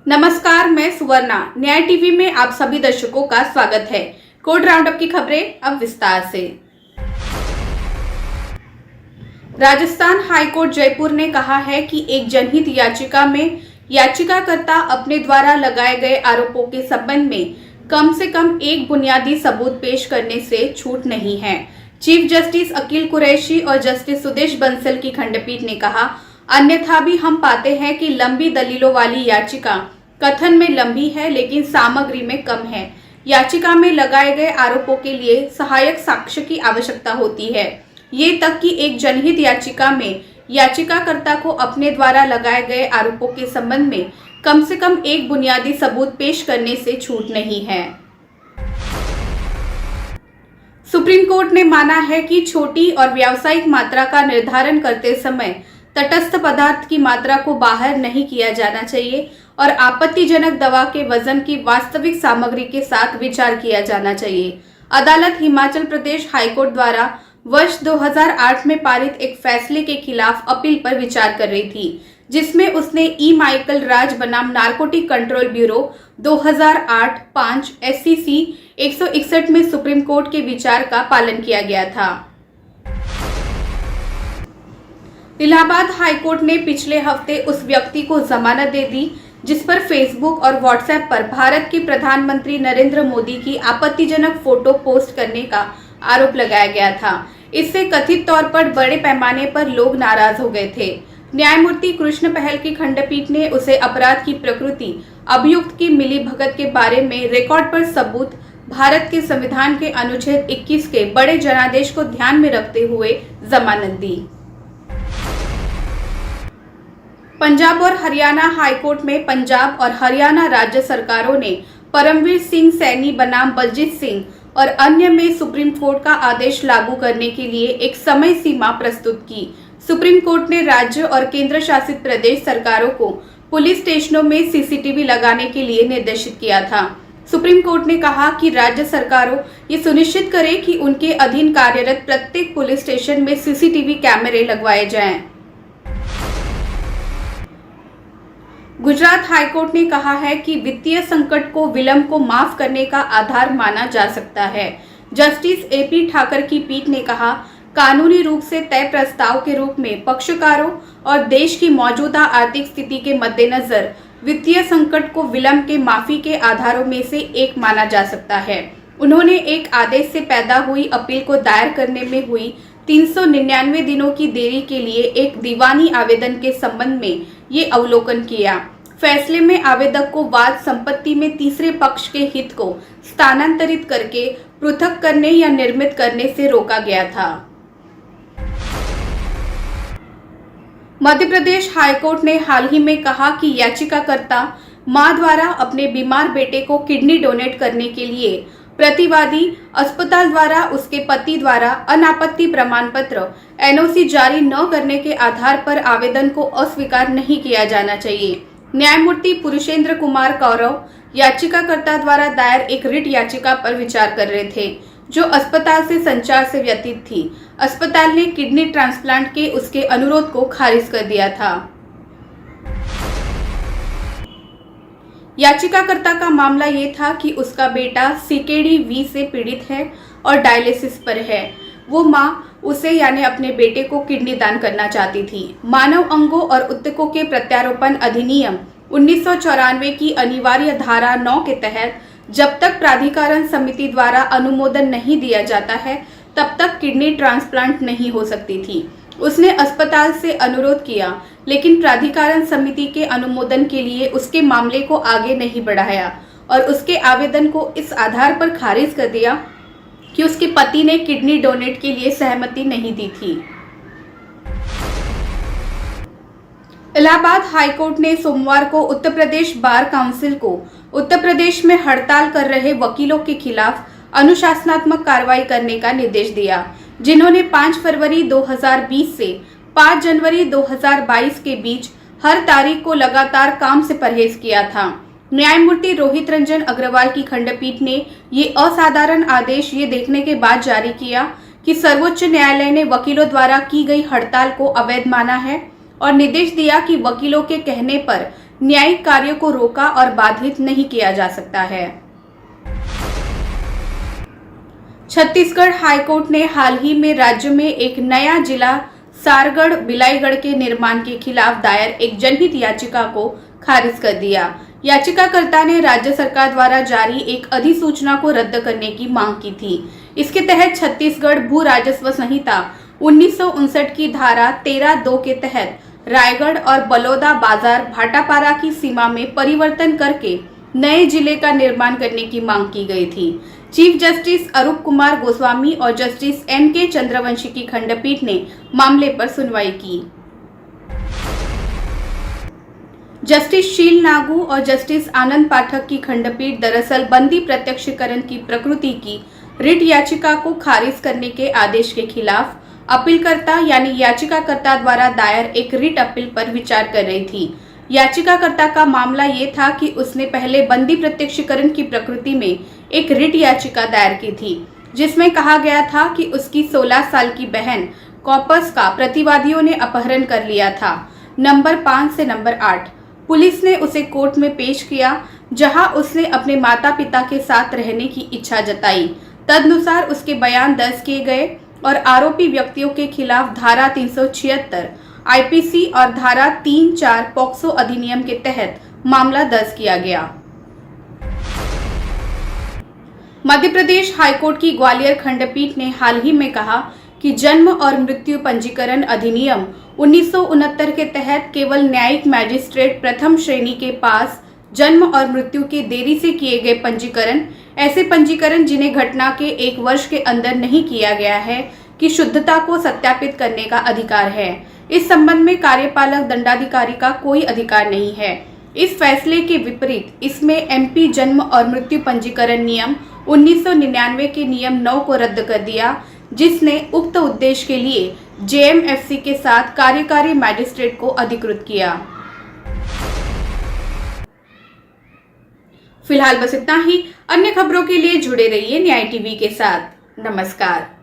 नमस्कार, मैं सुवर्णा। न्याय टीवी में आप सभी दर्शकों का स्वागत है। कोर्ट राउंडअप की खबरें अब विस्तार से। राजस्थान हाईकोर्ट जयपुर ने कहा है कि एक जनहित याचिका में याचिकाकर्ता अपने द्वारा लगाए गए आरोपों के संबंध में कम से कम एक बुनियादी सबूत पेश करने से छूट नहीं है। चीफ जस्टिस अकील कुरैशी और जस्टिस सुदेश बंसल की खंडपीठ ने कहा, अन्यथा भी हम पाते हैं कि लंबी दलीलों वाली याचिका कथन में लंबी है लेकिन सामग्री में कम है। याचिका में लगाए गए आरोपों के लिए सहायक साक्ष्य की आवश्यकता होती है। ये तक कि एक जनहित याचिका में याचिकाकर्ता को अपने द्वारा लगाए गए आरोपों के संबंध में कम से कम एक बुनियादी सबूत पेश करने से छूट नहीं है। सुप्रीम कोर्ट ने माना है कि छोटी और व्यावसायिक मात्रा का निर्धारण करते समय तटस्थ पदार्थ की मात्रा को बाहर नहीं किया जाना चाहिए और आपत्तिजनक दवा के वजन की वास्तविक सामग्री के साथ विचार किया जाना चाहिए। अदालत हिमाचल प्रदेश हाईकोर्ट द्वारा वर्ष 2008 में पारित एक फैसले के खिलाफ अपील पर विचार कर रही थी, जिसमें उसने ई माइकल राज बनाम नारकोटिक कंट्रोल ब्यूरो 2008-5 SCC 161 में सुप्रीम कोर्ट के विचार का पालन किया गया था। इलाहाबाद हाईकोर्ट ने पिछले हफ्ते उस व्यक्ति को जमानत दे दी जिस पर फेसबुक और व्हाट्सएप पर भारत के प्रधानमंत्री नरेंद्र मोदी की आपत्तिजनक फोटो पोस्ट करने का आरोप लगाया गया था। इससे कथित तौर पर बड़े पैमाने पर लोग नाराज हो गए थे। न्यायमूर्ति कृष्ण पहल की खंडपीठ ने उसे अपराध की प्रकृति, अभियुक्त की मिलीभगत के बारे में रिकॉर्ड पर सबूत, भारत के संविधान के अनुच्छेद 21 के बड़े जनादेश को ध्यान में रखते हुए जमानत दी। पंजाब और हरियाणा हाईकोर्ट में पंजाब और हरियाणा राज्य सरकारों ने परमवीर सिंह सैनी बनाम बलजीत सिंह और अन्य में सुप्रीम कोर्ट का आदेश लागू करने के लिए एक समय सीमा प्रस्तुत की। सुप्रीम कोर्ट ने राज्य और केंद्र शासित प्रदेश सरकारों को पुलिस स्टेशनों में सीसीटीवी लगाने के लिए निर्देशित किया था। सुप्रीम कोर्ट ने कहा कि राज्य सरकारों ये सुनिश्चित करें कि उनके अधीन कार्यरत प्रत्येक पुलिस स्टेशन में सीसीटीवी कैमरे लगवाए जाएं। गुजरात हाईकोर्ट ने कहा है कि वित्तीय संकट को विलंब को माफ करने का आधार माना जा सकता है। जस्टिस AP ठाकर की पीठ ने कहा, कानूनी रूप से तय प्रस्ताव के रूप में पक्षकारों और देश की मौजूदा आर्थिक स्थिति के मद्देनजर वित्तीय संकट को विलंब के माफी के आधारों में से एक माना जा सकता है। उन्होंने एक आदेश से पैदा हुई अपील को दायर करने में हुई 399 दिनों की देरी के लिए एक दीवानी आवेदन के संबंध में ये अवलोकन किया। फैसले में आवेदक को वाद संपत्ति में तीसरे पक्ष के हित को स्थानांतरित करके पृथक करने या निर्मित करने से रोका गया था। मध्य प्रदेश हाईकोर्ट ने हाल ही में कहा कि याचिकाकर्ता मां द्वारा अपने बीमार बेटे को किडनी डोनेट करने के लिए प्रतिवादी अस्पताल द्वारा उसके पति द्वारा अनापत्ति प्रमाण पत्र NOC जारी न करने के आधार पर आवेदन को अस्वीकार नहीं किया जाना चाहिए। न्यायमूर्ति पुरुषेंद्र कुमार कौरव याचिकाकर्ता द्वारा दायर एक रिट याचिका पर विचार कर रहे थे, जो अस्पताल से संचार से व्यतीत थी। अस्पताल ने किडनी ट्रांसप्लांट के उसके अनुरोध को खारिज कर दिया था। याचिकाकर्ता का मामला ये था कि उसका बेटा CKD-V से पीड़ित है और डायलिसिस पर है। वो मां उसे यानी अपने बेटे को किडनी दान करना चाहती थी। मानव अंगों और ऊतकों के प्रत्यारोपण अधिनियम 1994 की अनिवार्य धारा 9 के तहत जब तक प्राधिकरण समिति द्वारा अनुमोदन नहीं दिया जाता है, तब तक किडनी ट्रांसप्लांट नहीं हो सकती थी। उसने अस्पताल से अनुरोध किया, लेकिन प्राधिकरण समिति के अनुमोदन के लिए उसके मामले को आगे नहीं बढ़ाया और उसके आवेदन को इस आधार पर खारिज कर दिया कि उसके पति ने किडनी डोनेट के लिए सहमति नहीं दी थी। इलाहाबाद हाईकोर्ट ने सोमवार को उत्तर प्रदेश बार काउंसिल को उत्तर प्रदेश में हड़ताल कर रहे वकीलों के खिलाफ अनुशासनात्मक कार्रवाई करने का निर्देश दिया, जिन्होंने 5 फरवरी 2020 से 5 जनवरी 2022 के बीच हर तारीख को लगातार काम से परहेज किया था। न्यायमूर्ति रोहित रंजन अग्रवाल की खंडपीठ ने ये असाधारण आदेश ये देखने के बाद जारी किया कि सर्वोच्च न्यायालय ने वकीलों द्वारा की गई हड़ताल को अवैध माना है और निर्देश दिया कि वकीलों के कहने पर न्यायिक कार्य को रोका और बाधित नहीं किया जा सकता है। छत्तीसगढ़ हाईकोर्ट ने हाल ही में राज्य में एक नया जिला सारगढ़ बिलाईगढ़ के निर्माण के खिलाफ दायर एक जनहित याचिका को खारिज कर दिया। याचिकाकर्ता ने राज्य सरकार द्वारा जारी एक अधिसूचना को रद्द करने की मांग की थी। इसके तहत छत्तीसगढ़ भू राजस्व संहिता 1959 की धारा 13(2) के तहत रायगढ़ और बलौदा बाजार भाटापारा की सीमा में परिवर्तन करके नए जिले का निर्माण करने की मांग की गई थी। चीफ जस्टिस अरूप कुमार गोस्वामी और जस्टिस N.K. चंद्रवंशी की खंडपीठ ने मामले पर सुनवाई की। जस्टिस शील नागू और जस्टिस आनंद पाठक की खंडपीठ दरअसल बंदी प्रत्यक्षीकरण की प्रकृति की रिट याचिका को खारिज करने के आदेश के खिलाफ अपीलकर्ता यानी याचिकाकर्ता द्वारा दायर एक रिट अपील पर विचार कर रही थी। याचिकाकर्ता का मामला ये था कि उसने पहले बंदी प्रत्यक्षीकरण की प्रकृति में एक रिट याचिका दायर की थी, जिसमें कहा गया था कि उसकी 16 साल की बहन कॉपस का प्रतिवादियों ने अपहरण कर लिया था। नंबर 5 से नंबर 8 पुलिस ने उसे कोर्ट में पेश किया, जहां उसने अपने माता पिता के साथ रहने की इच्छा जताई। तदनुसार उसके बयान दर्ज किए गए और आरोपी व्यक्तियों के खिलाफ धारा 376 आईपीसी और धारा 3(4) पॉक्सो अधिनियम के तहत मामला दर्ज किया गया। मध्य प्रदेश हाईकोर्ट की ग्वालियर खंडपीठ ने हाल ही में कहा कि जन्म और मृत्यु पंजीकरण अधिनियम 1969 के तहत केवल न्यायिक मैजिस्ट्रेट प्रथम श्रेणी के पास जन्म और मृत्यु के देरी से किए गए पंजीकरण, ऐसे पंजीकरण जिन्हें घटना के 1 वर्ष के अंदर नहीं किया गया है, की शुद्धता को सत्यापित करने का अधिकार है। इस संबंध में कार्यपालक दंडाधिकारी का कोई अधिकार नहीं है। इस फैसले के विपरीत इसमें एमपी जन्म और मृत्यु पंजीकरण नियम 1999 के नियम 9 को रद्द कर दिया, जिसने उक्त उद्देश्य के लिए जेएमएफसी के साथ कार्यकारी मैजिस्ट्रेट को अधिकृत किया। फिलहाल बस इतना ही। अन्य खबरों के लिए जुड़े रहिए न्याय टीवी के साथ। नमस्कार।